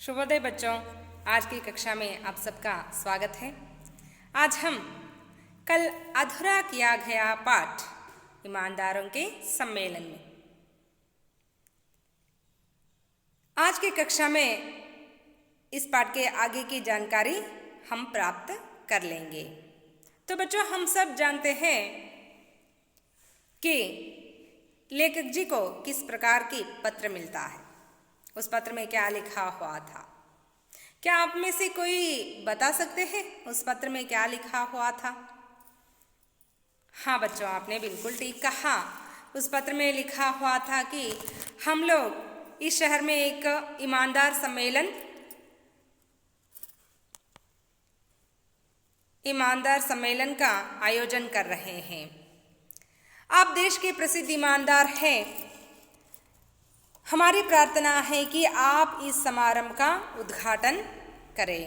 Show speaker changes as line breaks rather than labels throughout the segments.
शुभोदय बच्चों, आज की कक्षा में आप सबका स्वागत है। आज हम कल अधूरा किया गया पाठ ईमानदारों के सम्मेलन में आज की कक्षा में इस पाठ के आगे की जानकारी हम प्राप्त कर लेंगे। तो बच्चों, हम सब जानते हैं कि लेखक जी को किस प्रकार की पत्र मिलता है, उस पत्र में क्या लिखा हुआ था। क्या आप में से कोई बता सकते हैं उस पत्र में क्या लिखा हुआ था? हाँ बच्चों, आपने बिल्कुल ठीक कहा। उस पत्र में लिखा हुआ था कि हम लोग इस शहर में एक ईमानदार सम्मेलन का आयोजन कर रहे हैं। आप देश के प्रसिद्ध ईमानदार हैं। हमारी प्रार्थना है कि आप इस समारंभ का उद्घाटन करें।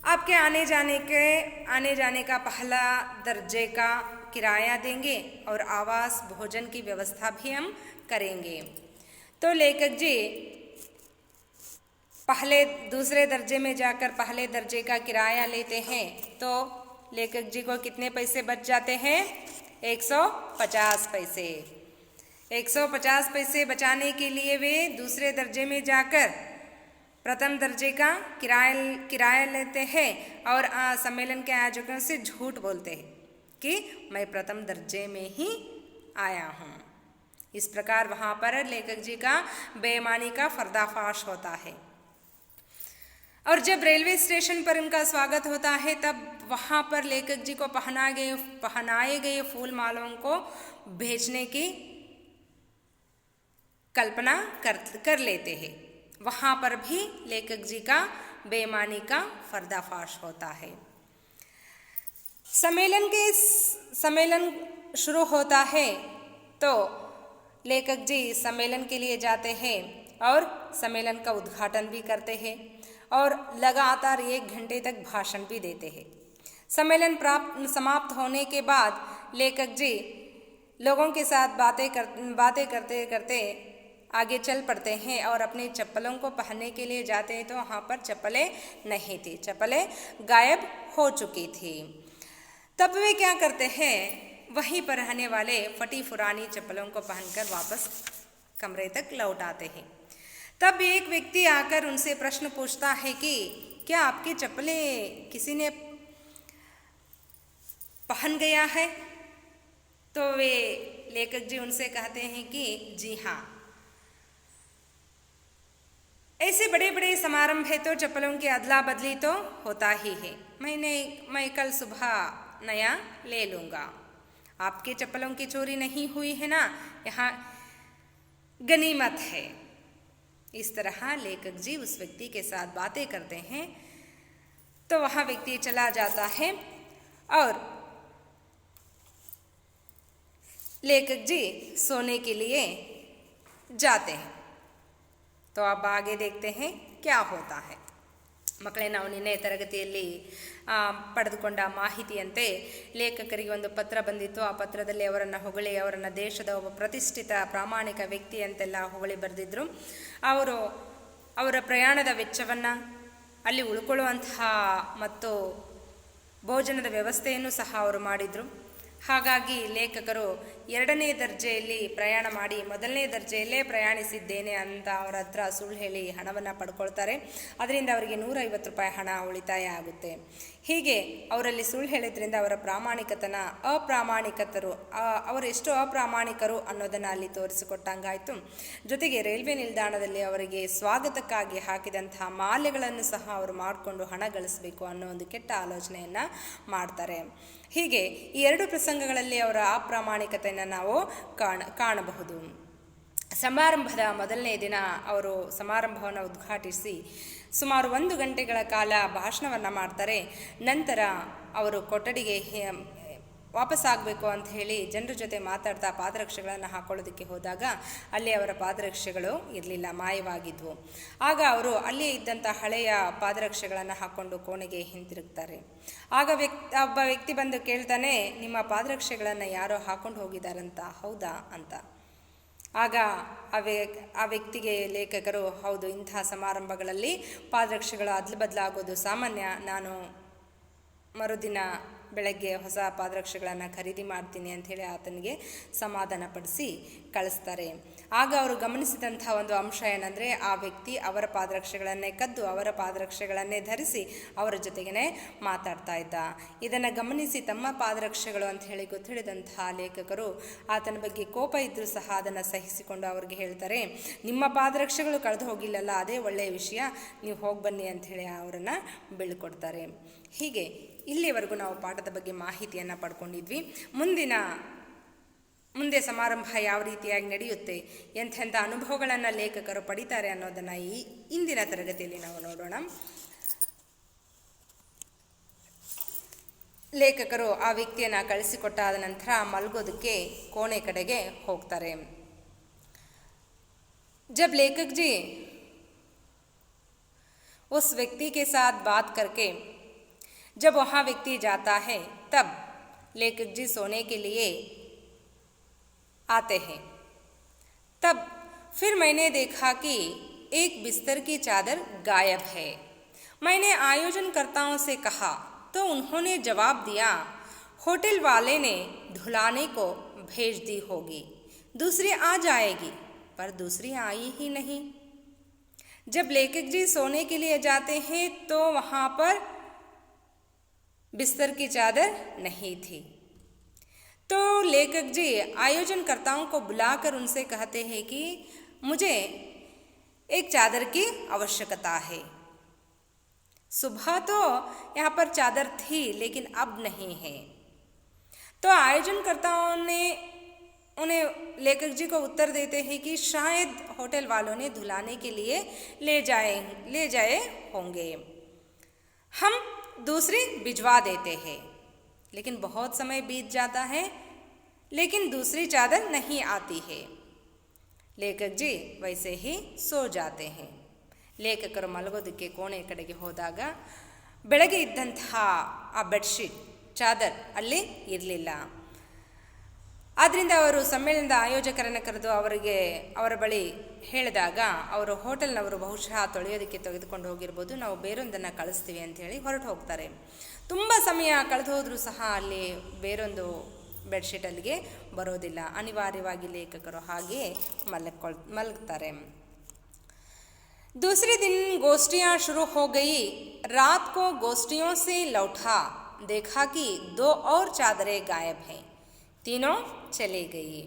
आपके आने जाने का पहला दर्जे का किराया देंगे और आवास भोजन की व्यवस्था भी हम करेंगे। तो लेखक जी दूसरे दर्जे में जाकर पहले दर्जे का किराया लेते हैं, तो लेखक जी को कितने पैसे बच जाते हैं? 150 पैसे। 150 पैसे बचाने के लिए वे दूसरे दर्जे में जाकर प्रथम दर्जे का किराया लेते हैं और सम्मेलन के आयोजकों से झूठ बोलते हैं कि मैं प्रथम दर्जे में ही आया हूँ। इस प्रकार वहाँ पर लेखक जी का बेईमानी का पर्दाफाश होता है। और जब रेलवे स्टेशन पर उनका स्वागत होता है, तब वहाँ पर लेखक जी को पहनाए गए फूल मालों को भेजने की कल्पना कर लेते हैं। वहाँ पर भी लेखक जी का बेईमानी का पर्दाफाश होता है। सम्मेलन शुरू होता है तो लेखक जी सम्मेलन के लिए जाते हैं और सम्मेलन का उद्घाटन भी करते हैं और लगातार 1 घंटे तक भाषण भी देते हैं। सम्मेलन समाप्त होने के बाद लेखक जी लोगों के साथ बातें करते करते आगे चल पड़ते हैं और अपनी चप्पलों को पहनने के लिए जाते हैं, तो वहाँ पर चप्पलें नहीं थी, चप्पलें गायब हो चुकी थी। तब वे क्या करते हैं, वहीं पर रहने वाले फटी पुरानी चप्पलों को पहनकर वापस कमरे तक लौट आते हैं। तब एक व्यक्ति आकर उनसे प्रश्न पूछता है कि क्या आपकी चप्पलें किसी ने पहन गया है? तो वे लेखक जी उनसे कहते हैं कि जी हाँ, ऐसे बड़े बड़े समारंभ है तो चप्पलों की अदला बदली तो होता ही है। मैं कल सुबह नया ले लूँगा। आपके चप्पलों की चोरी नहीं हुई है ना, यहाँ गनीमत है। इस तरह लेखक जी उस व्यक्ति के साथ बातें करते हैं, तो वह व्यक्ति चला जाता है और लेखक जी सोने के लिए जाते हैं। तो अब आगे देखते हैं क्या होता है। ಮಕ್ಕಳೇ, ನಾವು ನಿನ್ನೆ ತರಗತಿಯಲ್ಲಿ ಪಡೆದುಕೊಂಡ ಮಾಹಿತಿಯಂತೆ ಲೇಖಕರಿಗೆ ಒಂದು ಪತ್ರ ಬಂದಿತ್ತು. ಆ ಪತ್ರದಲ್ಲಿ ಅವರನ್ನು ಹೊಗಳಿ ಅವರನ್ನು ದೇಶದ ಒಬ್ಬ ಪ್ರತಿಷ್ಠಿತ ಪ್ರಾಮಾಣಿಕ ವ್ಯಕ್ತಿ ಅಂತೆಲ್ಲ ಹೊಗಳಿ ಬರೆದಿದ್ದರು. ಅವರ ಪ್ರಯಾಣದ ವೆಚ್ಚವನ್ನು, ಅಲ್ಲಿ ಉಳ್ಕೊಳ್ಳುವಂತಹ ಮತ್ತು ಭೋಜನದ ವ್ಯವಸ್ಥೆಯನ್ನು ಸಹ ಅವರು ಮಾಡಿದರು. ಹಾಗಾಗಿ ಲೇಖಕರು 2ನೇ ದರ್ಜೆಯಲ್ಲಿ ಪ್ರಯಾಣ ಮಾಡಿ 1ನೇ ದರ್ಜೆಯಲ್ಲೇ ಪ್ರಯಾಣಿಸಿದ್ದೇನೆ ಅಂತ ಅವರ ಹತ್ರ ಸುಳ್ಳು ಹೇಳಿ ಹಣವನ್ನು ಪಡ್ಕೊಳ್ತಾರೆ. ಅದರಿಂದ ಅವರಿಗೆ 150 ರೂಪಾಯಿ ಹಣ ಉಳಿತಾಯ ಆಗುತ್ತೆ. ಹೀಗೆ ಅವರಲ್ಲಿ ಸುಳ್ಳು ಹೇಳಿದ್ರಿಂದ ಅವರ ಅವರು ಎಷ್ಟು ಅಪ್ರಾಮಾಣಿಕರು ಅನ್ನೋದನ್ನು ಅಲ್ಲಿ ತೋರಿಸಿಕೊಟ್ಟಂಗಾಯಿತು. ಜೊತೆಗೆ ರೈಲ್ವೆ ನಿಲ್ದಾಣದಲ್ಲಿ ಅವರಿಗೆ ಸ್ವಾಗತಕ್ಕಾಗಿ ಹಾಕಿದಂತಹ ಮಾಲೆಗಳನ್ನು ಸಹ ಅವರು ಮಾಡಿಕೊಂಡು ಹಣ ಗಳಿಸಬೇಕು ಅನ್ನೋ ಒಂದು ಕೆಟ್ಟ ಆಲೋಚನೆಯನ್ನು ಮಾಡ್ತಾರೆ. ಹೀಗೆ ಈ 2 ಪ್ರಸಂಗಗಳಲ್ಲಿ ಅವರ ಅಪ್ರಾಮಾಣಿಕತೆಯನ್ನು ನಾವು ಕಾಣಬಹುದು. ಸಮಾರಂಭದ ಮೊದಲನೇ ದಿನ ಅವರು ಸಮಾರಂಭವನ್ನು ಉದ್ಘಾಟಿಸಿ ಸುಮಾರು 1 ಗಂಟೆಗಳ ಕಾಲ ಭಾಷಣವನ್ನು ಮಾಡ್ತಾರೆ. ನಂತರ ಅವರು ಕೊಠಡಿಗೆ ವಾಪಸ್ಸಾಗಬೇಕು ಅಂತ ಹೇಳಿ ಜನರ ಜೊತೆ ಮಾತಾಡ್ತಾ ಪಾದರಕ್ಷೆಗಳನ್ನು ಹಾಕೊಳ್ಳೋದಕ್ಕೆ ಹೋದಾಗ ಅಲ್ಲಿ ಅವರ ಪಾದರಕ್ಷೆಗಳು ಇರಲಿಲ್ಲ, ಮಾಯವಾಗಿದ್ವು. ಆಗ ಅವರು ಅಲ್ಲೇ ಇದ್ದಂಥ ಹಳೆಯ ಪಾದರಕ್ಷೆಗಳನ್ನು ಹಾಕ್ಕೊಂಡು ಕೋಣೆಗೆ ಹಿಂತಿರುಗ್ತಾರೆ. ಆಗ ಒಬ್ಬ ವ್ಯಕ್ತಿ ಬಂದು ಕೇಳ್ತಾನೆ, ನಿಮ್ಮ ಪಾದರಕ್ಷೆಗಳನ್ನು ಯಾರೋ ಹಾಕೊಂಡು ಹೋಗಿದ್ದಾರಂತ, ಹೌದಾ ಅಂತ. ಆಗ ಆ ವ್ಯಕ್ತಿಗೆ ಲೇಖಕರು, ಹೌದು, ಇಂತಹ ಸಮಾರಂಭಗಳಲ್ಲಿ ಪಾದರಕ್ಷೆಗಳು ಅದ್ಲು ಬದಲಾಗೋದು ಸಾಮಾನ್ಯ, ನಾನು ಮರುದಿನ ಬೆಳಗ್ಗೆ ಹೊಸ ಪಾದರಕ್ಷೆಗಳನ್ನು ಖರೀದಿ ಮಾಡ್ತೀನಿ ಅಂಥೇಳಿ ಆತನಿಗೆ ಸಮಾಧಾನಪಡಿಸಿ ಕಳಿಸ್ತಾರೆ. ಆಗ ಅವರು ಗಮನಿಸಿದಂಥ ಒಂದು ಅಂಶ ಏನಂದರೆ, ಆ ವ್ಯಕ್ತಿ ಅವರ ಪಾದರಕ್ಷೆಗಳನ್ನೇ ಕದ್ದು ಅವರ ಪಾದರಕ್ಷೆಗಳನ್ನೇ ಧರಿಸಿ ಅವರ ಜೊತೆಗೇ ಮಾತಾಡ್ತಾ ಇದ್ದ. ಇದನ್ನು ಗಮನಿಸಿ ತಮ್ಮ ಪಾದರಕ್ಷೆಗಳು ಅಂತ ಹೇಳಿ ಗೊತ್ತಿಡಿದಂತಹ ಲೇಖಕರು ಆತನ ಬಗ್ಗೆ ಕೋಪ ಇದ್ದರೂ ಸಹ ಅದನ್ನು ಸಹಿಸಿಕೊಂಡು ಅವ್ರಿಗೆ ಹೇಳ್ತಾರೆ, ನಿಮ್ಮ ಪಾದರಕ್ಷೆಗಳು ಕಳೆದು ಹೋಗಿಲ್ಲಲ್ಲ, ಅದೇ ಒಳ್ಳೆಯ ವಿಷಯ, ನೀವು ಹೋಗಿ ಬನ್ನಿ ಅಂಥೇಳಿ ಅವರನ್ನು ಬೀಳ್ಕೊಡ್ತಾರೆ. ಹೀಗೆ ಇಲ್ಲಿವರೆಗೂ ನಾವು ಪಾಠದ ಬಗ್ಗೆ ಮಾಹಿತಿಯನ್ನು ಪಡ್ಕೊಂಡಿದ್ವಿ. ಮುಂದೆ ಸಮಾರಂಭ ಯಾವ ರೀತಿಯಾಗಿ ನಡೆಯುತ್ತೆ, ಎಂಥೆಂಥ ಅನುಭವಗಳನ್ನು ಲೇಖಕರು ಪಡಿತಾರೆ ಅನ್ನೋದನ್ನು ಈ ಇಂದಿನ ತರಗತಿಯಲ್ಲಿ ನಾವು ನೋಡೋಣ. ಲೇಖಕರು ಆ ವ್ಯಕ್ತಿಯನ್ನು ಕಳಿಸಿಕೊಟ್ಟಾದ ನಂತರ ಮಲಗೋದಕ್ಕೆ ಕೋಣೆ ಕಡೆಗೆ ಹೋಗ್ತಾರೆ. ಜಬ್ लेखक जी उस व्यक्ति के साथ बात करके जब वहाँ व्यक्ति जाता है तब लेखक जी सोने के लिए आते हैं. तब फिर मैंने देखा कि एक बिस्तर की चादर गायब है. मैंने आयोजनकर्ताओं से कहा तो उन्होंने जवाब दिया, होटल वाले ने धुलाने को भेज दी होगी, दूसरी आ जाएगी. पर दूसरी आई ही नहीं. जब लेखक जी सोने के लिए जाते हैं तो वहाँ पर बिस्तर की चादर नहीं थी. तो लेखक जी आयोजनकर्ताओं को बुलाकर उनसे कहते हैं कि मुझे एक चादर की आवश्यकता है. सुबह तो यहाँ पर चादर थी लेकिन अब नहीं है. तो आयोजनकर्ताओं ने उन्हें लेखक जी को उत्तर देते हैं कि शायद होटल वालों ने धुलाने के लिए ले जाए होंगे, हम दूसरी भिजवा देते हैं. लेकिन बहुत समय बीत जाता है लेकिन दूसरी चादर नहीं आती है. लेखक जी वैसे ही सो जाते हैं. ಲೇಖಕರು ಮಲಗೋದಕ್ಕೆ ಕೋಣೆ ಕಡೆಗೆ ಹೋದಾಗ ಬೆಳಗ್ಗೆ ಇದ್ದಂತಹ ಆ ಬೆಡ್ಶೀಟ್ ಚಾದರ್ ಅಲ್ಲಿ ಇರಲಿಲ್ಲ. ಆದ್ದರಿಂದ ಅವರು ಸಮ್ಮೇಳನದ ಆಯೋಜಕರನ್ನು ಕರೆದು ಅವರ ಬಳಿ ಹೇಳಿದಾಗ ಅವರು ಹೋಟೆಲ್ನವರು ಬಹುಶಃ ತೊಳೆಯೋದಕ್ಕೆ ತೆಗೆದುಕೊಂಡು ಹೋಗಿರ್ಬೋದು, ನಾವು ಬೇರೊಂದನ್ನು ಕಳಿಸ್ತೀವಿ ಅಂಥೇಳಿ ಹೊರಟು ಹೋಗ್ತಾರೆ. ತುಂಬ ಸಮಯ ಕಳೆದು ಹೋದರೂ ಸಹ ಅಲ್ಲಿ ಬೇರೊಂದು ಬೆಡ್ಶೀಟ್ ಅಲ್ಲಿಗೆ ಬರೋದಿಲ್ಲ. ಅನಿವಾರ್ಯವಾಗಿ ಲೇಖಕರು ಹಾಗೆ ಮಲಗ್ತಾರೆ. दूसरे दिन गोष्ठियाँ शुरू हो गई. रात को गोष्ठियों से लौटा, देखा कि 2 और चादरें गायब हैं. तीनों चली गई.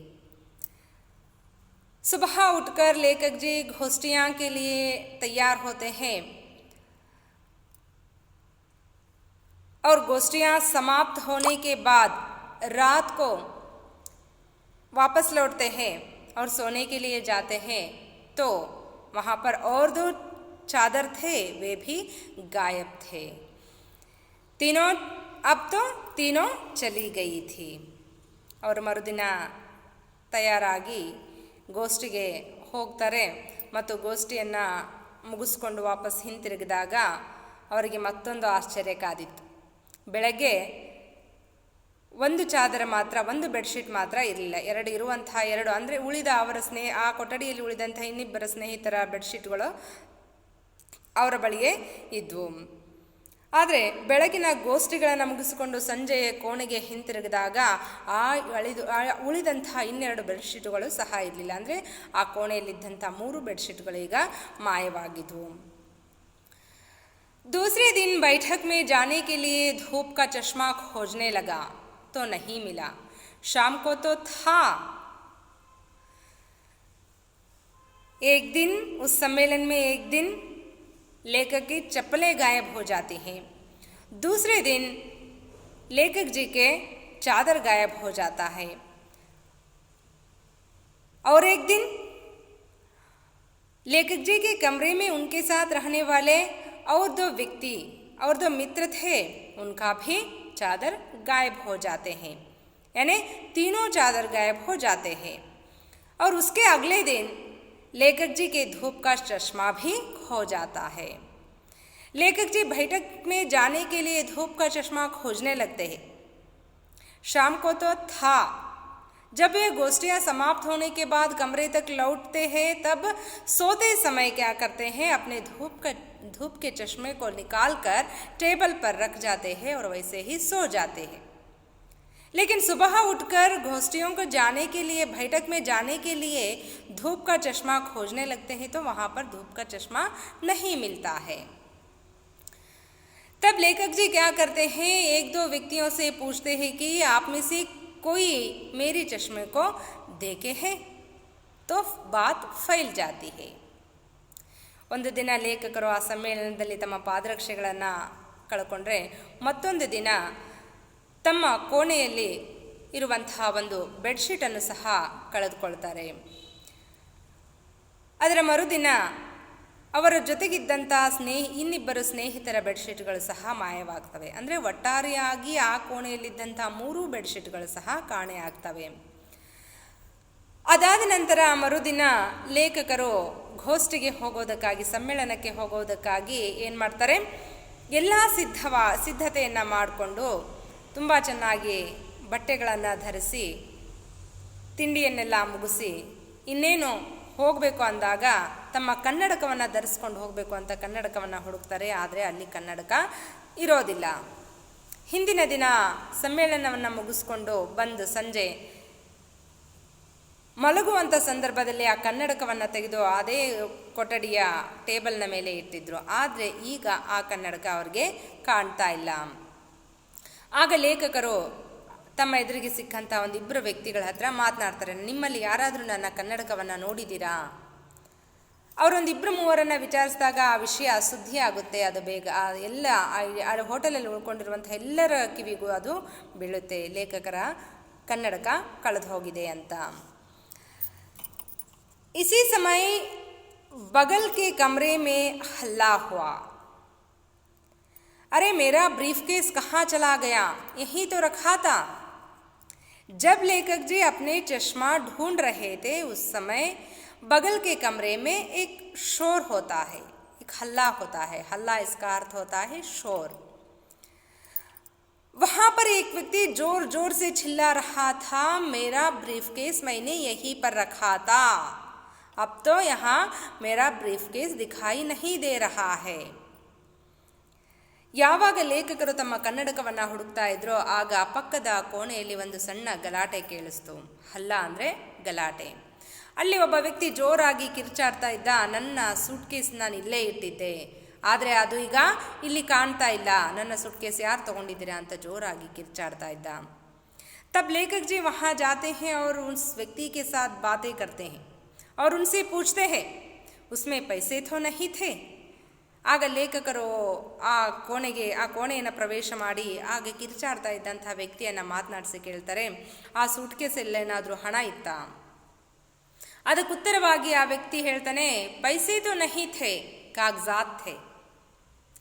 सुबह उठकर लेखक जी गोष्ठियाँ के लिए तैयार होते हैं और गोष्ठियाँ समाप्त होने के बाद रात को वापस लौटते हैं और सोने के लिए जाते हैं. तो वहाँ पर और 2 चादर थे, वे भी गायब थे. अब तो तीनों चली गई थी. ಅವರು ಮರುದಿನ ತಯಾರಾಗಿ ಗೋಷ್ಠಿಗೆ ಹೋಗ್ತಾರೆ ಮತ್ತು ಗೋಷ್ಠಿಯನ್ನು ಮುಗಿಸ್ಕೊಂಡು ವಾಪಸ್ ಹಿಂತಿರುಗಿದಾಗ ಅವರಿಗೆ ಮತ್ತೊಂದು ಆಶ್ಚರ್ಯ ಕಾದಿತ್ತು. ಬೆಳಗ್ಗೆ 1 ಚಾದರ ಮಾತ್ರ, 1 ಬೆಡ್ಶೀಟ್ ಮಾತ್ರ ಇರಲಿಲ್ಲ. 2 ಇರುವಂತಹ 2 ಅಂದರೆ ಉಳಿದ ಅವರ ಆ ಕೊಠಡಿಯಲ್ಲಿ ಉಳಿದಂತಹ ಇನ್ನಿಬ್ಬರ ಸ್ನೇಹಿತರ ಬೆಡ್ಶೀಟ್ಗಳು ಅವರ ಬಳಿಯೇ ಇದ್ವು. ಆದರೆ ಬೆಳಗಿನ ಗೋಷ್ಠಿಗಳನ್ನು ಮುಗಿಸಿಕೊಂಡು ಸಂಜೆಯ ಕೋಣೆಗೆ ಹಿಂತಿರುಗಿದಾಗ ಉಳಿದಂತಹ 2 ಬೆಡ್ಶೀಟ್ಗಳು ಸಹ ಇರಲಿಲ್ಲ. ಅಂದರೆ ಆ ಕೋಣೆಯಲ್ಲಿದ್ದಂಥ 3 ಬೆಡ್ಶೀಟ್ಗಳೀಗ ಮಾಯವಾಗಿದ್ವು. दूसरे दिन बैठक में जाने के लिए धूप का चश्मा खोजने लगा तो नहीं मिला. शाम को तो था. एक दिन उस सम्मेलन में एक दिन लेखक की चप्पलें गायब हो जाती हैं. दूसरे दिन लेखक जी के चादर गायब हो जाता है. और एक दिन लेखक जी के कमरे में उनके साथ रहने वाले और 2 व्यक्ति और 2 मित्र थे, उनका भी चादर गायब हो जाते हैं. यानी तीनों चादर गायब हो जाते हैं. और उसके अगले दिन लेखक जी के धूप का चश्मा भी खो जाता है. लेखक जी बैठक में जाने के लिए धूप का चश्मा खोजने लगते हैं. शाम को तो था जब ये गोष्ठियाँ समाप्त होने के बाद कमरे तक लौटते हैं तब सोते समय क्या करते हैं, अपने धूप के चश्मे को निकालकर टेबल पर रख जाते हैं और वैसे ही सो जाते हैं। लेकिन सुबह उठकर गोष्ठियों को जाने के लिए, बैठक में जाने के लिए धूप का चश्मा खोजने लगते हैं तो वहाँ पर धूप का चश्मा नहीं मिलता है। तब लेखक जी क्या करते हैं, एक दो व्यक्तियों से पूछते हैं कि आप में से कोई मेरी चश्मे को देखे हैं, तो बात फैल जाती है। ಒಂದು ದಿನ ಲೇಖಕರು ಆ ಸಮ್ಮೇಳನದಲ್ಲಿ ತಮ್ಮ ಪಾದರಕ್ಷೆಗಳನ್ನು ಕಳ್ಕೊಂಡ್ರೆ ಮತ್ತೊಂದು ದಿನ ತಮ್ಮ ಕೋಣೆಯಲ್ಲಿ ಇರುವಂತಹ ಒಂದು ಬೆಡ್ಶೀಟನ್ನು ಸಹ ಕಳೆದುಕೊಳ್ತಾರೆ. ಅದರ ಮರುದಿನ ಅವರ ಜೊತೆಗಿದ್ದಂಥ ಇನ್ನಿಬ್ಬರು ಸ್ನೇಹಿತರ ಬೆಡ್ಶೀಟ್ಗಳು ಸಹ ಮಾಯವಾಗ್ತವೆ. ಅಂದರೆ ಒಟ್ಟಾರೆಯಾಗಿ ಆ ಕೋಣೆಯಲ್ಲಿದ್ದಂಥ 3 ಬೆಡ್ಶೀಟ್ಗಳು ಸಹ ಕಾಣೆಯಾಗ್ತವೆ. ಅದಾದ ನಂತರ ಮರುದಿನ ಲೇಖಕರು ಗೋಷ್ಠಿಗೆ ಹೋಗೋದಕ್ಕಾಗಿ, ಸಮ್ಮೇಳನಕ್ಕೆ ಹೋಗೋದಕ್ಕಾಗಿ ಏನು ಮಾಡ್ತಾರೆ, ಎಲ್ಲ ಸಿದ್ಧತೆಯನ್ನು ಮಾಡಿಕೊಂಡು ತುಂಬ ಚೆನ್ನಾಗಿ ಬಟ್ಟೆಗಳನ್ನು ಧರಿಸಿ ತಿಂಡಿಯನ್ನೆಲ್ಲ ಮುಗಿಸಿ ಇನ್ನೇನು ಹೋಗಬೇಕು ಅಂದಾಗ ತಮ್ಮ ಕನ್ನಡಕವನ್ನು ಧರಿಸ್ಕೊಂಡು ಹೋಗಬೇಕು ಅಂತ ಕನ್ನಡಕವನ್ನು ಹುಡುಕ್ತಾರೆ. ಆದರೆ ಅಲ್ಲಿ ಕನ್ನಡಕ ಇರೋದಿಲ್ಲ. ಹಿಂದಿನ ದಿನ ಸಮ್ಮೇಳನವನ್ನು ಮುಗಿಸ್ಕೊಂಡು ಬಂದು ಸಂಜೆ ಮಲಗುವಂಥ ಸಂದರ್ಭದಲ್ಲಿ ಆ ಕನ್ನಡಕವನ್ನು ತೆಗೆದು ಅದೇ ಕೊಠಡಿಯ ಟೇಬಲ್ನ ಮೇಲೆ ಇಟ್ಟಿದ್ರು. ಆದರೆ ಈಗ ಆ ಕನ್ನಡಕ ಅವ್ರಿಗೆ ಕಾಣ್ತಾ ಇಲ್ಲ. ಆಗ ಲೇಖಕರು ತಮ್ಮ ಎದುರಿಗೆ ಸಿಕ್ಕಂಥ ಒಂದಿಬ್ಬರು ವ್ಯಕ್ತಿಗಳ ಹತ್ರ ಮಾತನಾಡ್ತಾರೆ. ನಿಮ್ಮಲ್ಲಿ ಯಾರಾದರೂ ನನ್ನ ಕನ್ನಡಕವನ್ನು ನೋಡಿದ್ದೀರಾ? ಅವರೊಂದಿಬ್ಬರು ಮೂವರನ್ನು ವಿಚಾರಿಸಿದಾಗ ಆ ವಿಷಯ ಸುದ್ದಿ ಆಗುತ್ತೆ. ಅದು ಬೇಗ ಎಲ್ಲ ಆ ಹೋಟೆಲಲ್ಲಿ ಉಳ್ಕೊಂಡಿರುವಂಥ ಎಲ್ಲರ ಕಿವಿಗೂ ಅದು ಬೀಳುತ್ತೆ, ಲೇಖಕರ ಕನ್ನಡಕ ಕಳೆದು ಹೋಗಿದೆ ಅಂತ. इसी समय बगल के कमरे में हल्ला हुआ। अरे मेरा ब्रीफकेस कहाँ चला गया, यहीं तो रखा था। जब लेखक जी अपने चश्मा ढूंढ रहे थे उस समय बगल के कमरे में एक शोर होता है, एक हल्ला होता है। हल्ला इसका अर्थ होता है शोर। वहाँ पर एक व्यक्ति जोर जोर से चिल्ला रहा था, मेरा ब्रीफकेस मैंने यहीं पर रखा था, अब तो यहाँ मेरा ब्रीफकेस दिखाई नहीं दे रहा है। ಯಾವಾಗ ಲೇಖಕರು ತಮ್ಮ ಕನ್ನಡಕವನ್ನು ಹುಡುಕ್ತಾ ಇದ್ರೋ ಆಗ ಪಕ್ಕದ ಕೋಣೆಯಲ್ಲಿ ಒಂದು ಸಣ್ಣ ಗಲಾಟೆ ಕೇಳಿಸ್ತು. ಹಲ್ಲ ಅಂದರೆ ಗಲಾಟೆ. ಅಲ್ಲಿ ಒಬ್ಬ ವ್ಯಕ್ತಿ ಜೋರಾಗಿ ಕಿರ್ಚಾಡ್ತಾ ಇದ್ದ, ನನ್ನ ಸೂಟ್ಕೇಸ್ ನಾನು ಇಲ್ಲೇ ಇಟ್ಟಿದ್ದೆ, ಆದರೆ ಅದು ಈಗ ಇಲ್ಲಿ ಕಾಣ್ತಾ ಇಲ್ಲ, ನನ್ನ ಸೂಟ್ಕೇಸ್ ಯಾರು ತೊಗೊಂಡಿದ್ದೀರಾ ಅಂತ ಜೋರಾಗಿ ಕಿರ್ಚಾಡ್ತಾ ಇದ್ದ. तब लेखक जी वहाँ जाते हैं और उस व्यक्ति के साथ बातें करते हैं और उनसे पूछते हैं उसमें पैसे तो नहीं थे. ಆಗ ಲೇಖಕರು ಆ ಕೋಣೆಯನ್ನು ಪ್ರವೇಶ ಮಾಡಿ ಆಗ ಕಿರ್ಚಾಡ್ತಾ ಇದ್ದಂಥ ವ್ಯಕ್ತಿಯನ್ನು ಮಾತನಾಡಿಸಿ ಕೇಳ್ತಾರೆ, ಆ ಸೂಟ್ಕೇಸಲ್ಲೇನಾದರೂ ಹಣ ಇತ್ತಾ? ಅದಕ್ಕೆ ಉತ್ತರವಾಗಿ ಆ ವ್ಯಕ್ತಿ ಹೇಳ್ತಾನೆ, ಪೈಸೆ ತೋ ನಹಿ ಥೇ ಕಾಗಜಾತ್ ಥೇ.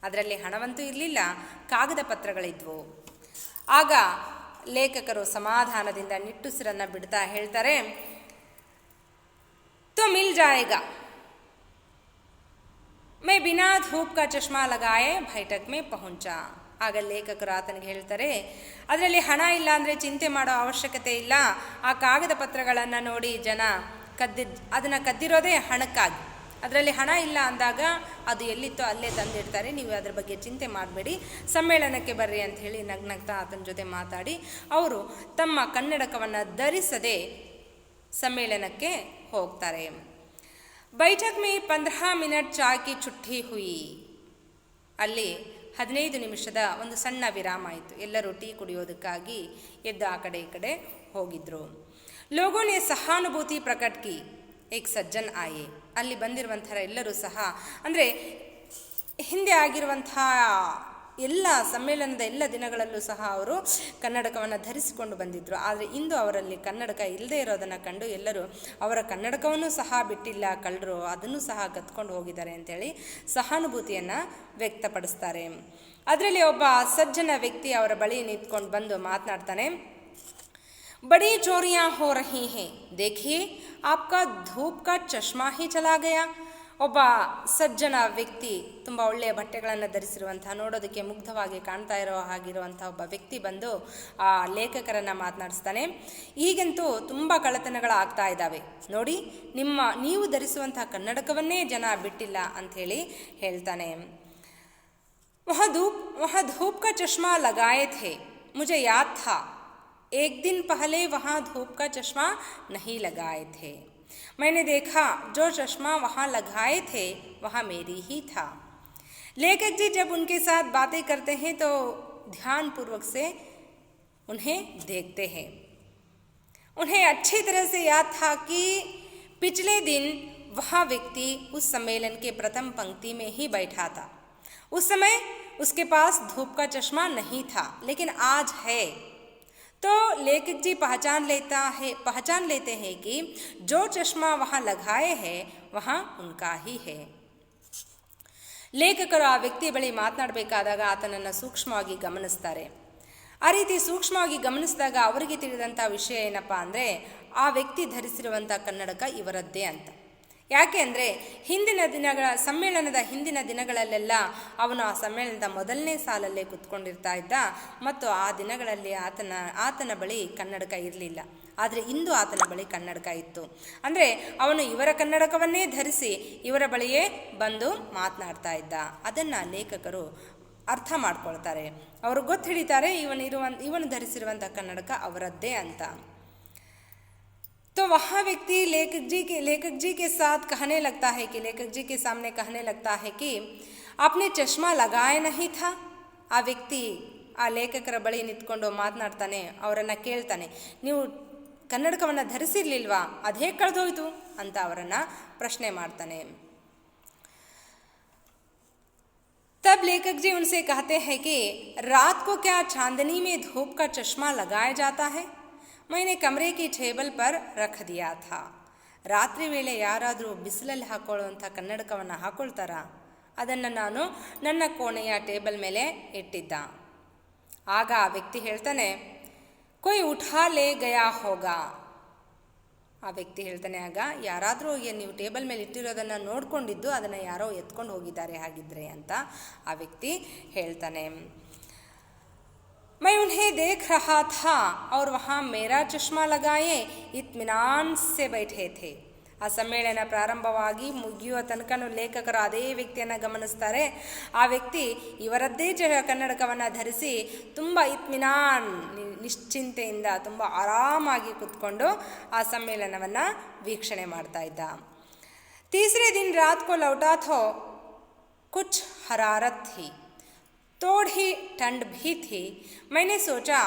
ಅದರಲ್ಲಿ ಹಣವಂತೂ ಇರಲಿಲ್ಲ, ಕಾಗದ ಪತ್ರಗಳಿದ್ವು. ಆಗ ಲೇಖಕರು ಸಮಾಧಾನದಿಂದ ನಿಟ್ಟುಸಿರನ್ನು ಬಿಡ್ತಾ ಹೇಳ್ತಾರೆ, तो मिल जाएगा, मैं बिना धूप का चश्मा लगाए बैठक में पहुंचा. ಆಗ ಲೇಖಕರು ಆತನಿಗೆ ಹೇಳ್ತಾರೆ, ಅದರಲ್ಲಿ ಹಣ ಇಲ್ಲ ಅಂದರೆ ಚಿಂತೆ ಮಾಡೋ ಅವಶ್ಯಕತೆ ಇಲ್ಲ. ಆ ಕಾಗದ ಪತ್ರಗಳನ್ನು ನೋಡಿ ಜನ ಅದನ್ನು ಕದ್ದಿರೋದೇ ಹಣಕ್ಕಾಗಿ. ಅದರಲ್ಲಿ ಹಣ ಇಲ್ಲ ಅಂದಾಗ ಅದು ಎಲ್ಲಿತ್ತೋ ಅಲ್ಲೇ ತಂದಿಡ್ತಾರೆ, ನೀವು ಅದರ ಬಗ್ಗೆ ಚಿಂತೆ ಮಾಡಬೇಡಿ, ಸಮ್ಮೇಳನಕ್ಕೆ ಬರ್ರಿ ಅಂತ ಹೇಳಿ ನಗ್ನಗ್ತಾ ಆತನ ಜೊತೆ ಮಾತಾಡಿ ಅವರು ತಮ್ಮ ಕನ್ನಡಕವನ್ನು ಧರಿಸದೆ ಸಮ್ಮೇಳನಕ್ಕೆ ಹೋಗ್ತಾರೆ. ಬೈಠಕ್ ಮೇ 15 ಮಿನಿಟ್ ಚಾಯ್ ಕಿ ಚುಟ್ಟಿ ಹುಯಿ. ಅಲ್ಲಿ 15 ನಿಮಿಷದ ಒಂದು ಸಣ್ಣ ವಿರಾಮ ಆಯಿತು. ಎಲ್ಲರೂ ಟೀ ಕುಡಿಯೋದಕ್ಕಾಗಿ ಎದ್ದು ಆ ಕಡೆ ಈ ಕಡೆ ಹೋಗಿದ್ರು. ಲೋಗೋನೆ ಸಹಾನುಭೂತಿ ಪ್ರಕಟ್ ಕಿ ಏಕ್ ಸಜ್ಜನ್ ಆಯೆ. ಅಲ್ಲಿ ಬಂದಿರುವಂಥ ಎಲ್ಲರೂ ಸಹ, ಅಂದರೆ ಹಿಂದೆ ಆಗಿರುವಂಥ ಎಲ್ಲ ಸಮ್ಮೇಳನದ ಎಲ್ಲ ದಿನಗಳಲ್ಲೂ ಸಹ ಅವರು ಕನ್ನಡಕವನ್ನು ಧರಿಸಿಕೊಂಡು ಬಂದಿದ್ದರು. ಆದರೆ ಇಂದು ಅವರಲ್ಲಿ ಕನ್ನಡಕ ಇಲ್ಲದೆ ಇರೋದನ್ನು ಕಂಡು ಎಲ್ಲರೂ ಅವರ ಕನ್ನಡಕವನ್ನು ಸಹ ಬಿಟ್ಟಿಲ್ಲ, ಕಳ್ಳರು ಅದನ್ನು ಸಹ ಕತ್ಕೊಂಡು ಹೋಗಿದ್ದಾರೆ ಅಂತೇಳಿ ಸಹಾನುಭೂತಿಯನ್ನು ವ್ಯಕ್ತಪಡಿಸ್ತಾರೆ. ಅದರಲ್ಲಿ ಒಬ್ಬ ಸಜ್ಜನ ವ್ಯಕ್ತಿ ಅವರ ಬಳಿ ನಿಂತ್ಕೊಂಡು ಬಂದು ಮಾತನಾಡ್ತಾನೆ, बड़ी चोरियां हो रही हैं, देखिए आपका धूप का चश्मा ही चला गया, ಒಬ್ಬ ಸಜ್ಜನ ವ್ಯಕ್ತಿ, ತುಂಬ ಒಳ್ಳೆಯ ಬಟ್ಟೆಗಳನ್ನು ಧರಿಸಿರುವಂತಹ, ನೋಡೋದಕ್ಕೆ ಮುಗ್ಧವಾಗಿ ಕಾಣ್ತಾ ಹಾಗಿರುವಂಥ ಒಬ್ಬ ವ್ಯಕ್ತಿ ಬಂದು ಆ ಲೇಖಕರನ್ನು ಮಾತನಾಡಿಸ್ತಾನೆ. ಈಗಂತೂ ತುಂಬ ಕಳ್ಳತನಗಳಾಗ್ತಾ ಇದ್ದಾವೆ ನೋಡಿ, ನೀವು ಧರಿಸುವಂತಹ ಕನ್ನಡಕವನ್ನೇ ಜನ ಬಿಟ್ಟಿಲ್ಲ ಅಂಥೇಳಿ ಹೇಳ್ತಾನೆ. वहाँ धूप का चश्मा लगाए थे, मुझे याद था एक दिन पहले वहाँ धूप का चश्मा नहीं लगाए थे, मैंने देखा जो चश्मा वहाँ लगाए थे वहाँ मेरी ही था. लेखक जी जब उनके साथ बातें करते हैं तो ध्यानपूर्वक से उन्हें देखते हैं. उन्हें अच्छी तरह से याद था कि पिछले दिन वह व्यक्ति उस सम्मेलन के प्रथम पंक्ति में ही बैठा था. उस समय उसके पास धूप का चश्मा नहीं था, लेकिन आज है. तो लेखक जी पहचान लेते हैं कि जो चश्मा वहाँ लगाए हैं वहाँ उनका ही है. ಲೇಖಕರು ಆ ವ್ಯಕ್ತಿಯ ಬಳಿ ಮಾತನಾಡಬೇಕಾದಾಗ ಆತನನ್ನು ಸೂಕ್ಷ್ಮವಾಗಿ ಗಮನಿಸ್ತಾರೆ. ಆ ರೀತಿ ಸೂಕ್ಷ್ಮವಾಗಿ ಗಮನಿಸಿದಾಗ ಅವರಿಗೆ ತಿಳಿದಂಥ ವಿಷಯ ಏನಪ್ಪ ಅಂದರೆ, ಆ ವ್ಯಕ್ತಿ ಧರಿಸಿರುವಂಥ ಕನ್ನಡಕ ಇವರದ್ದೇ ಅಂತ. ಯಾಕೆ ಅಂದರೆ ಸಮ್ಮೇಳನದ ಹಿಂದಿನ ದಿನಗಳಲ್ಲೆಲ್ಲ ಅವನು ಆ ಸಮ್ಮೇಳನದ ಮೊದಲನೇ ಸಾಲಲ್ಲೇ ಕೂತ್ಕೊಂಡಿರ್ತಾ ಇದ್ದ ಮತ್ತು ಆ ದಿನಗಳಲ್ಲಿ ಆತನ ಬಳಿ ಕನ್ನಡಕ ಇರಲಿಲ್ಲ. ಆದರೆ ಇಂದು ಆತನ ಬಳಿ ಕನ್ನಡಕ ಇತ್ತು. ಅಂದರೆ ಅವನು ಇವರ ಕನ್ನಡಕವನ್ನೇ ಧರಿಸಿ ಇವರ ಬಳಿಯೇ ಬಂದು ಮಾತನಾಡ್ತಾ ಇದ್ದ. ಅದನ್ನು ಲೇಖಕರು ಅರ್ಥ ಮಾಡ್ಕೊಳ್ತಾರೆ. ಅವರು ಗೊತ್ತು ಹಿಡಿತಾರೆ ಇವನು ಧರಿಸಿರುವಂಥ ಕನ್ನಡಕ ಅವರದ್ದೇ ಅಂತ. तो वह व्यक्ति लेखक जी के साथ कहने लगता है कि लेखक जी के सामने कहने लगता है कि आपने चश्मा लगाया नहीं था. ಆ ವ್ಯಕ್ತಿ ಆ ಲೇಖಕರ ಬಳಿ ನಿಂತ್ಕೊಂಡು ಮಾತನಾಡ್ತಾನೆ. ಅವರನ್ನು ಕೇಳ್ತಾನೆ, ನೀವು ಕನ್ನಡಕವನ್ನು ಧರಿಸಿರ್ಲಿಲ್ವಾ, ಅದು ಹೇಗೆ ಕಳೆದೋಯ್ತು ಅಂತ ಅವರನ್ನು ಪ್ರಶ್ನೆ ಮಾಡ್ತಾನೆ. तब लेखक जी उनसे कहते हैं कि रात को क्या चांदनी में धूप का चश्मा लगाया जाता है, मैंने कमरे की टेबल पर रख दिया था. ರಾತ್ರಿ ವೇಳೆ ಯಾರಾದರೂ ಬಿಸಿಲಲ್ಲಿ ಹಾಕೊಳ್ಳುವಂಥ ಕನ್ನಡಕವನ್ನು ಹಾಕೊಳ್ತಾರಾ? ಅದನ್ನು ನಾನು ನನ್ನ ಕೋಣೆಯ ಟೇಬಲ್ ಮೇಲೆ ಇಟ್ಟಿದ್ದ. ಆಗ ಆ ವ್ಯಕ್ತಿ ಹೇಳ್ತಾನೆ, ಕೊಯ್ ಉಠಾ ಲೇ ಗಯಾ ಹೋಗಾ. ಆ ವ್ಯಕ್ತಿ ಹೇಳ್ತಾನೆ, ಆಗ ಯಾರಾದರೂ ನೀವು ಟೇಬಲ್ ಮೇಲೆ ಇಟ್ಟಿರೋದನ್ನು ನೋಡ್ಕೊಂಡಿದ್ದು ಅದನ್ನು ಯಾರೋ ಎತ್ಕೊಂಡು ಹೋಗಿದ್ದಾರೆ ಹಾಗಿದ್ರೆ ಅಂತ ಆ ವ್ಯಕ್ತಿ ಹೇಳ್ತಾನೆ. मैं उन्हें देख रहा था और वहाँ मेरा चश्मा लगाए इत्मीनान से बैठे थे. ಆ ಸಮ್ಮೇಳನ ಪ್ರಾರಂಭವಾಗಿ ಮುಗಿಯುವ ತನಕನೂ ಲೇಖಕರು ಅದೇ ವ್ಯಕ್ತಿಯನ್ನು ಗಮನಿಸ್ತಾರೆ. ಆ ವ್ಯಕ್ತಿ ಇವರದ್ದೇ ಕನ್ನಡಕವನ್ನು ಧರಿಸಿ ತುಂಬ ಇತ್ಮಿನಾನ್, ನಿಶ್ಚಿಂತೆಯಿಂದ ತುಂಬ ಆರಾಮಾಗಿ ಕೂತ್ಕೊಂಡು ಆ ಸಮ್ಮೇಳನವನ್ನು ವೀಕ್ಷಣೆ ಮಾಡ್ತಾ ಇದ್ದ. तीसरे दिन रात को लौटा तो कुछ हरारत थी, थोड़ी ठंड भी थी. मैंने सोचा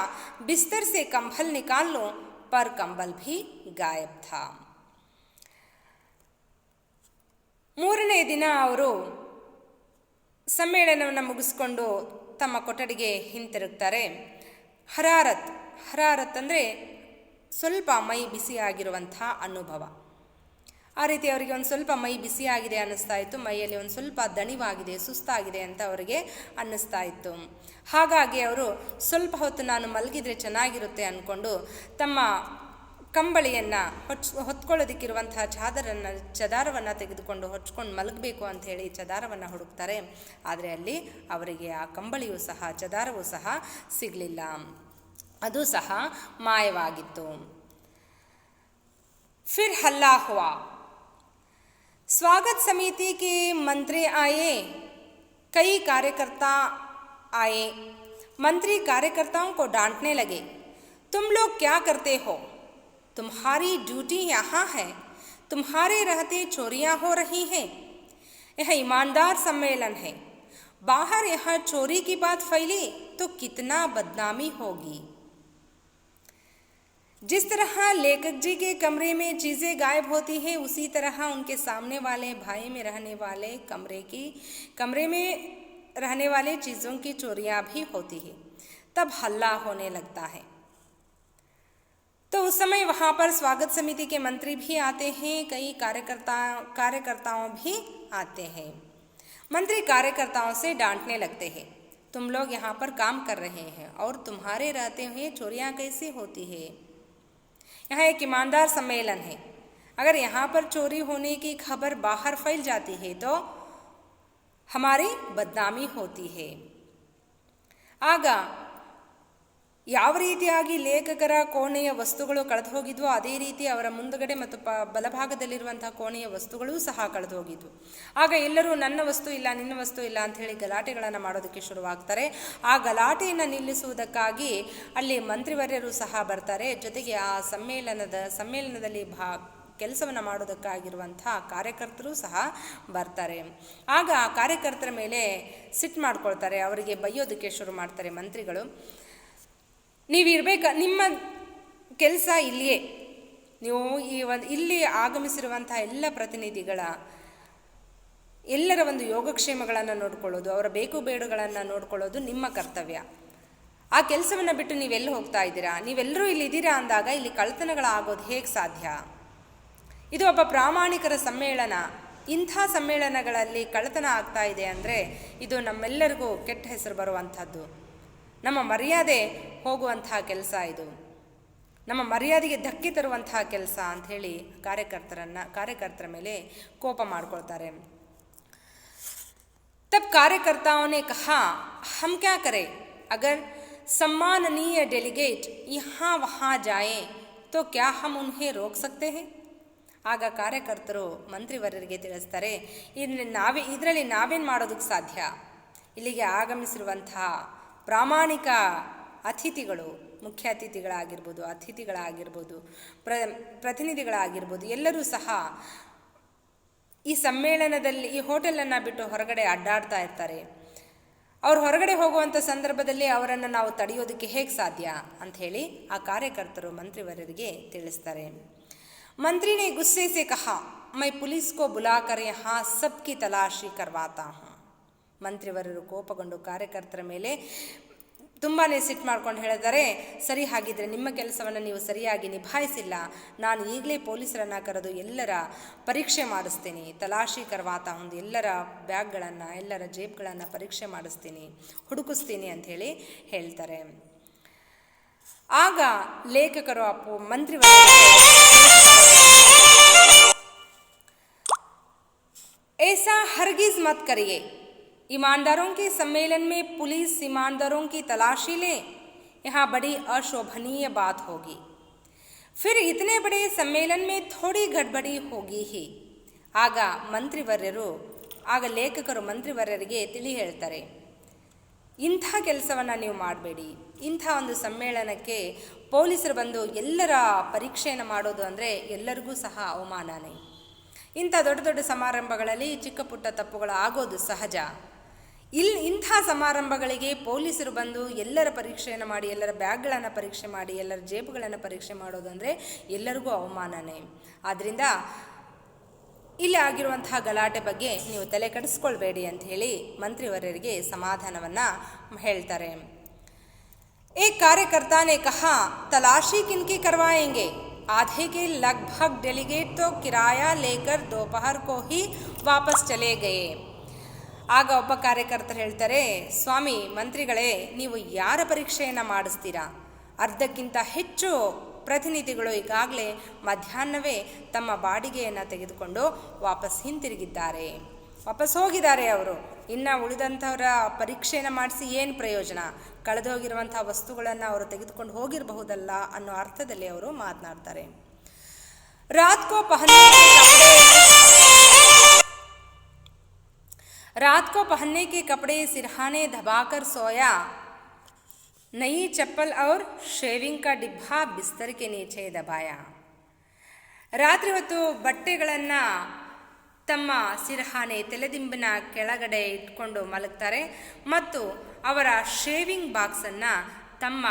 बिस्तर से कंबल निकाल लूं, पर कंबल भी गायब था. ಮೂರನೇ ದಿನ ಅವರು ಸಮ್ಮೇಳನವನ್ನು ಮುಗಿಸ್ಕೊಂಡು ತಮ್ಮ ಕೊಠಡಿಗೆ ಹಿಂತಿರುಗ್ತಾರೆ. ಹರಾರತ್ ಅಂದರೆ ಸ್ವಲ್ಪ ಮೈ ಬಿಸಿಯಾಗಿರುವಂಥ ಅನುಭವ. ಆ ರೀತಿ ಅವರಿಗೆ ಒಂದು ಸ್ವಲ್ಪ ಮೈ ಬಿಸಿಯಾಗಿದೆ ಅನ್ನಿಸ್ತಾ ಇತ್ತು, ಮೈಯಲ್ಲಿ ಒಂದು ಸ್ವಲ್ಪ ದಣಿವಾಗಿದೆ, ಸುಸ್ತಾಗಿದೆ ಅಂತ ಅವರಿಗೆ ಅನ್ನಿಸ್ತಾ ಇತ್ತು. ಹಾಗಾಗಿ ಅವರು ಸ್ವಲ್ಪ ಹೊತ್ತು ನಾನು ಮಲಗಿದರೆ ಚೆನ್ನಾಗಿರುತ್ತೆ ಅಂದ್ಕೊಂಡು ತಮ್ಮ ಕಂಬಳಿಯನ್ನು ಹೊತ್ಕೊಳ್ಳೋದಕ್ಕಿರುವಂತಹ ಚದಾರವನ್ನು ತೆಗೆದುಕೊಂಡು ಹೊಚ್ಕೊಂಡು ಮಲಗಬೇಕು ಅಂಥೇಳಿ ಚದಾರವನ್ನು ಹುಡುಕ್ತಾರೆ. ಆದರೆ ಅಲ್ಲಿ ಅವರಿಗೆ ಆ ಕಂಬಳಿಯೂ ಸಹ ಚದಾರವೂ ಸಹ ಸಿಗಲಿಲ್ಲ, ಅದು ಸಹ ಮಾಯವಾಗಿತ್ತು. ಫಿರ್ ಹಲ್ಲಾ ಹುವಾ. स्वागत समिति के मंत्री आए, कई कार्यकर्ता आए. मंत्री कार्यकर्ताओं को डांटने लगे, तुम लोग क्या करते हो, तुम्हारी ड्यूटी यहाँ है, तुम्हारे रहते चोरियाँ हो रही हैं. यह ईमानदार सम्मेलन है, बाहर यहाँ चोरी की बात फैली तो कितना बदनामी होगी. जिस तरह लेखक जी के कमरे में चीज़ें गायब होती हैं, उसी तरह उनके सामने वाले भाई में रहने वाले कमरे में रहने वाले चीज़ों की चोरियाँ भी होती हैं. तब हल्ला होने लगता है. तो उस समय वहाँ पर स्वागत समिति के मंत्री भी आते हैं, कई कार्यकर्ताओं भी आते हैं. मंत्री कार्यकर्ताओं से डांटने लगते हैं, तुम लोग यहाँ पर काम कर रहे हैं और तुम्हारे रहते हुए चोरियाँ कैसे होती है. यहाँ एक ईमानदार सम्मेलन है, अगर यहाँ पर चोरी होने की खबर बाहर फैल जाती है तो हमारी बदनामी होती है। ಆಗ ಯಾವ ರೀತಿಯಾಗಿ ಲೇಖಕರ ಕೋಣೆಯ ವಸ್ತುಗಳು ಕಳೆದು ಹೋಗಿದ್ವೋ ಅದೇ ರೀತಿ ಅವರ ಮುಂದುಗಡೆ ಮತ್ತು ಬಲಭಾಗದಲ್ಲಿರುವಂತಹ ಕೋಣೆಯ ವಸ್ತುಗಳೂ ಸಹ ಕಳೆದು ಹೋಗಿದ್ವು. ಆಗ ಎಲ್ಲರೂ ನನ್ನ ವಸ್ತು ಇಲ್ಲ, ನಿನ್ನ ವಸ್ತು ಇಲ್ಲ ಅಂಥೇಳಿ ಗಲಾಟೆಗಳನ್ನು ಮಾಡೋದಕ್ಕೆ ಶುರುವಾಗ್ತಾರೆ. ಆ ಗಲಾಟೆಯನ್ನು ನಿಲ್ಲಿಸುವುದಕ್ಕಾಗಿ ಅಲ್ಲಿ ಮಂತ್ರಿವರ್ಯರು ಸಹ ಬರ್ತಾರೆ. ಜೊತೆಗೆ ಆ ಸಮ್ಮೇಳನದಲ್ಲಿ ಕೆಲಸವನ್ನು ಮಾಡೋದಕ್ಕಾಗಿರುವಂಥ ಕಾರ್ಯಕರ್ತರು ಸಹ ಬರ್ತಾರೆ. ಆಗ ಆ ಕಾರ್ಯಕರ್ತರ ಮೇಲೆ ಸಿಟ್ಟು ಮಾಡ್ಕೊಳ್ತಾರೆ, ಅವರಿಗೆ ಬೈಯೋದಕ್ಕೆ ಶುರು ಮಾಡ್ತಾರೆ ಮಂತ್ರಿಗಳು. ನಿಮ್ಮ ಕೆಲಸ ಇಲ್ಲಿಯೇ, ನೀವು ಇಲ್ಲಿ ಆಗಮಿಸಿರುವಂಥ ಎಲ್ಲ ಪ್ರತಿನಿಧಿಗಳ ಎಲ್ಲರ ಒಂದು ಯೋಗಕ್ಷೇಮಗಳನ್ನು ನೋಡ್ಕೊಳ್ಳೋದು, ಅವರ ಬೇಕು ಬೇಡುಗಳನ್ನು ನೋಡ್ಕೊಳ್ಳೋದು ನಿಮ್ಮ ಕರ್ತವ್ಯ. ಆ ಕೆಲಸವನ್ನು ಬಿಟ್ಟು ನೀವೆಲ್ಲಿ ಹೋಗ್ತಾ ಇದ್ದೀರಾ? ನೀವೆಲ್ಲರೂ ಇಲ್ಲಿದ್ದೀರಾ ಅಂದಾಗ ಇಲ್ಲಿ ಕಳ್ಳತನಗಳಾಗೋದು ಹೇಗೆ ಸಾಧ್ಯ? ಇದು ಒಬ್ಬ ಪ್ರಾಮಾಣಿಕರ ಸಮ್ಮೇಳನ. ಇಂಥ ಸಮ್ಮೇಳನಗಳಲ್ಲಿ ಕಳ್ಳತನ ಆಗ್ತಾ ಇದೆ ಅಂದರೆ ಇದು ನಮ್ಮೆಲ್ಲರಿಗೂ ಕೆಟ್ಟ ಹೆಸರು ಬರುವಂಥದ್ದು, ನಮ್ಮ ಮರ್ಯಾದೆ ಹೋಗುವಂತಹ ಕೆಲಸ, ಇದು ನಮ್ಮ ಮರ್ಯಾದೆಗೆ ಧಕ್ಕೆ ತರುವಂತಹ ಕೆಲಸ ಅಂಥೇಳಿ ಕಾರ್ಯಕರ್ತರ ಮೇಲೆ ಕೋಪ ಮಾಡ್ಕೊಳ್ತಾರೆ. तब कार्यकर्ताओं ने कहा, हम क्या करें? अगर सम्माननीय डेलीगेट यहाँ वहाँ जाएं तो क्या हम उन्हें रोक सकते हैं? ಆಗ ಕಾರ್ಯಕರ್ತರು ಮಂತ್ರಿವರ್ಯರಿಗೆ ತಿಳಿಸ್ತಾರೆ, ಇದರಲ್ಲಿ ನಾವೇನು ಮಾಡೋದಕ್ಕೆ ಸಾಧ್ಯ? ಇಲ್ಲಿಗೆ ಆಗಮಿಸಿರುವಂತಹ ಪ್ರಾಮಾಣಿಕ ಅತಿಥಿಗಳು, ಮುಖ್ಯ ಅತಿಥಿಗಳಾಗಿರ್ಬೋದು, ಪ್ರತಿನಿಧಿಗಳಾಗಿರ್ಬೋದು, ಎಲ್ಲರೂ ಸಹ ಈ ಸಮ್ಮೇಳನದಲ್ಲಿ ಈ ಹೋಟೆಲನ್ನು ಬಿಟ್ಟು ಹೊರಗಡೆ ಅಡ್ಡಾಡ್ತಾ ಇರ್ತಾರೆ. ಅವ್ರು ಹೊರಗಡೆ ಹೋಗುವಂಥ ಸಂದರ್ಭದಲ್ಲಿ ಅವರನ್ನು ನಾವು ತಡೆಯೋದಕ್ಕೆ ಹೇಗೆ ಸಾಧ್ಯ ಅಂಥೇಳಿ ಆ ಕಾರ್ಯಕರ್ತರು ಮಂತ್ರಿವರ್ಯರಿಗೆ ತಿಳಿಸ್ತಾರೆ. मंत्री ने गुस्से से कहा, मैं पुलिस को बुलाकर यहाँ सबकी तलाशी करवाता हूँ. ಮಂತ್ರಿವರರು ಕೋಪಗೊಂಡು ಕಾರ್ಯಕರ್ತರ ಮೇಲೆ ತುಂಬಾ ಸಿಟ್ಟು ಮಾಡ್ಕೊಂಡು ಹೇಳಿದ್ದಾರೆ, ಸರಿ, ಹಾಗಿದ್ರೆ ನಿಮ್ಮ ಕೆಲಸವನ್ನು ನೀವು ಸರಿಯಾಗಿ ನಿಭಾಯಿಸಿಲ್ಲ, ನಾನು ಈಗಲೇ ಪೊಲೀಸರನ್ನು ಕರೆದು ಎಲ್ಲರ ಪರೀಕ್ಷೆ ಮಾಡಿಸ್ತೀನಿ, ತಲಾಶಿ ಕರ್ವಾತಾ ಹೂಂ, ಎಲ್ಲರ ಬ್ಯಾಗ್ಗಳನ್ನು ಎಲ್ಲರ ಜೇಬ್ಗಳನ್ನು ಪರೀಕ್ಷೆ ಮಾಡಿಸ್ತೀನಿ, ಹುಡುಕಿಸ್ತೀನಿ ಅಂಥೇಳಿ ಹೇಳ್ತಾರೆ. ಆಗ ಲೇಖಕರು ಮಂತ್ರಿವರ ऐसा हरगिज मत करिए, ईमानदारों के सम्मेलन में पुलिस ईमानदारों की तलाशी ले, यहाँ बड़ी अशोभनीय बात होगी, फिर इतने बड़े सम्मेलन में थोड़ी गड़बड़ी होगी ही. ಆಗ ಲೇಖಕರು ಮಂತ್ರಿವರ್ಯರಿಗೆ ತಿಳಿ ಹೇಳ್ತಾರೆ, ಇಂಥ ಕೆಲಸವನ್ನು ನೀವು ಮಾಡಬೇಡಿ. ಇಂಥ ಒಂದು ಸಮ್ಮೇಳನಕ್ಕೆ ಪೊಲೀಸರು ಬಂದು ಎಲ್ಲರ ಪರೀಕ್ಷೆಯನ್ನು ಮಾಡೋದು ಅಂದರೆ ಎಲ್ಲರಿಗೂ ಸಹ ಅವಮಾನನೇ. ಇಂಥ ದೊಡ್ಡ ದೊಡ್ಡ ಸಮಾರಂಭಗಳಲ್ಲಿ ಚಿಕ್ಕ ಪುಟ್ಟ ತಪ್ಪುಗಳು ಆಗೋದು ಸಹಜ. ಇಂಥ ಸಮಾರಂಭಗಳಿಗೆ ಪೊಲೀಸರು ಬಂದು ಎಲ್ಲರ ಪರೀಕ್ಷೆಯನ್ನು ಮಾಡಿ, ಎಲ್ಲರ ಬ್ಯಾಗ್ಗಳನ್ನು ಪರೀಕ್ಷೆ ಮಾಡಿ, ಎಲ್ಲರ ಜೇಬುಗಳನ್ನು ಪರೀಕ್ಷೆ ಮಾಡೋದು ಅಂದರೆ ಎಲ್ಲರಿಗೂ ಅವಮಾನನೇ. ಆದ್ದರಿಂದ ಇಲ್ಲಿ ಆಗಿರುವಂತಹ ಗಲಾಟೆ ಬಗ್ಗೆ ನೀವು ತಲೆ ಕೆಡಿಸ್ಕೊಳ್ಬೇಡಿ ಅಂತ ಹೇಳಿ ಮಂತ್ರಿವರ್ಯರಿಗೆ ಸಮಾಧಾನವನ್ನು ಹೇಳ್ತಾರೆ. एक कार्यकर्ता ने कहा, तलाशी किनकी करवाएंगे? आधे के लगभग डेलीगेट तो किराया लेकर दोपहर को ही वापस चले गए. ಆಗ ಒಬ್ಬ ಕಾರ್ಯಕರ್ತರು ಹೇಳ್ತಾರೆ, ಸ್ವಾಮಿ ಮಂತ್ರಿಗಳೇ, ನೀವು ಯಾರ ಪರೀಕ್ಷೆಯನ್ನು ಮಾಡಿಸ್ತೀರಾ? ಅರ್ಧಕ್ಕಿಂತ ಹೆಚ್ಚು ಪ್ರತಿನಿಧಿಗಳು ಈಗಾಗಲೇ ಮಧ್ಯಾಹ್ನವೇ ತಮ್ಮ ಬಾಡಿಗೆಯನ್ನು ತೆಗೆದುಕೊಂಡು ವಾಪಸ್ ಹಿಂತಿರುಗಿದ್ದಾರೆ, ವಾಪಸ್ ಹೋಗಿದ್ದಾರೆ. ಅವರು ಇನ್ನು ಉಳಿದಂಥವರ ಪರೀಕ್ಷೆಯನ್ನು ಮಾಡಿಸಿ ಏನು ಪ್ರಯೋಜನ? ಕಳೆದೋಗಿರುವಂಥ ವಸ್ತುಗಳನ್ನು ಅವರು ತೆಗೆದುಕೊಂಡು ಹೋಗಿರಬಹುದಲ್ಲ ಅನ್ನೋ ಅರ್ಥದಲ್ಲಿ ಅವರು ಮಾತನಾಡ್ತಾರೆ. रात को पहनने के कपड़े सिरहाने दबाकर सोया, नई चप्पल और शेविंग का डिब्बा बिस्तर के नीचे दबाया. ರಾತ್ರಿ ಹೊತ್ತು ಬಟ್ಟೆಗಳನ್ನು ತಮ್ಮ ಸಿರಹಾನೆ ತಲೆದಿಂಬಿನ ಕೆಳಗಡೆ ಇಟ್ಕೊಂಡು ಮಲಗ್ತಾರೆ ಮತ್ತು ಅವರ ಶೇವಿಂಗ್ ಬಾಕ್ಸನ್ನು ತಮ್ಮ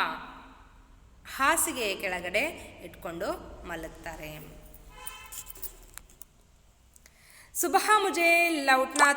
ಹಾಸಿಗೆ ಕೆಳಗಡೆ ಇಟ್ಕೊಂಡು ಮಲಗ್ತಾರೆ. सुबह मुझे लौटना